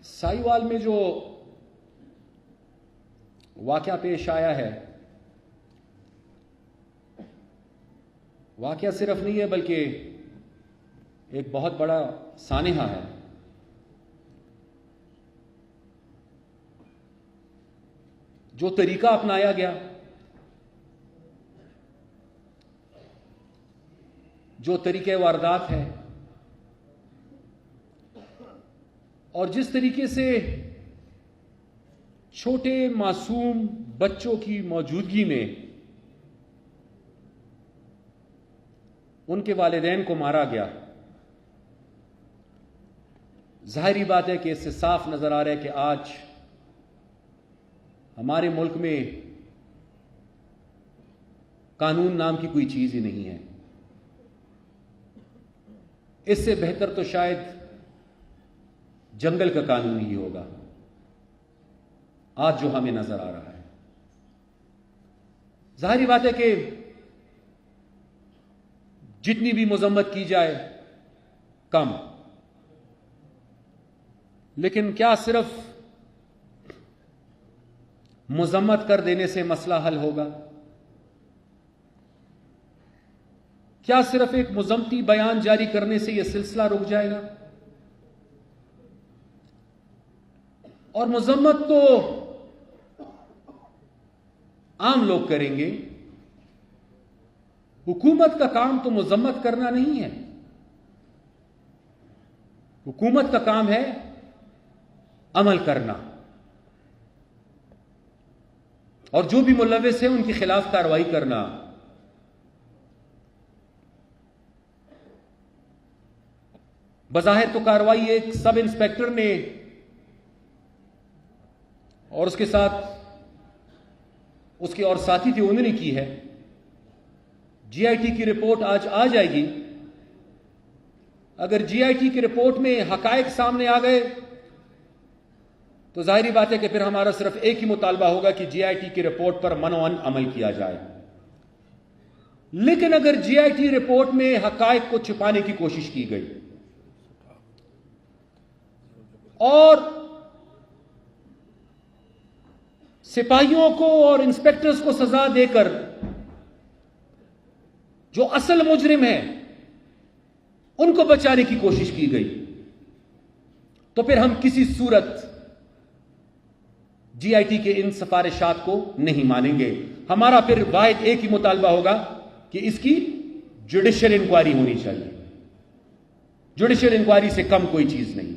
साहिवाल में जो वाकया पेश आया है, वाकया सिर्फ नहीं है बल्कि एक बहुत बड़ा सानेहा है। जो तरीका अपनाया गया, जो तरीके वारदात है और जिस तरीके से छोटे मासूम बच्चों की मौजूदगी में उनके वालिदैन को मारा गया, जाहिरी बात है कि इससे साफ नजर आ रहा है कि आज हमारे मुल्क में कानून नाम की कोई चीज ही नहीं है। इससे बेहतर तो शायद जंगल का कानून ही होगा आज जो हमें नजर आ रहा है। जाहिर बात है कि जितनी भी मजम्मत की जाए कम, लेकिन क्या सिर्फ मजम्मत कर देने से मसला हल होगा? क्या सिर्फ एक मुजम्मती बयान जारी करने से यह सिलसिला रुक जाएगा? और मजम्मत तो आम लोग करेंगे, हुकूमत का काम तो मजम्मत करना नहीं है। हुकूमत का काम है अमल करना और जो भी मुलव्विस है उनके खिलाफ कार्रवाई करना। बज़ाहिर तो कार्रवाई एक सब इंस्पेक्टर ने और उसके साथ उसके और साथी थे उन्होंने की है। जीआईटी की रिपोर्ट आज आ जाएगी। अगर जीआईटी की रिपोर्ट में हकायक सामने आ गए तो जाहिर बात है कि फिर हमारा सिर्फ एक ही मुतालबा होगा कि जीआईटी की रिपोर्ट पर मनोअन अमल किया जाए। लेकिन अगर जीआईटी रिपोर्ट में हकायक को छुपाने की कोशिश की गई और सिपाहियों को और इंस्पेक्टर्स को सजा देकर जो असल मुजरिम है उनको बचाने की कोशिश की गई, तो फिर हम किसी सूरत जीआईटी के इन सिफारिशात को नहीं मानेंगे। हमारा फिर वाहिद एक ही मुतालबा होगा कि इसकी जुडिशियल इंक्वायरी होनी चाहिए। जुडिशियल इंक्वायरी से कम कोई चीज नहीं।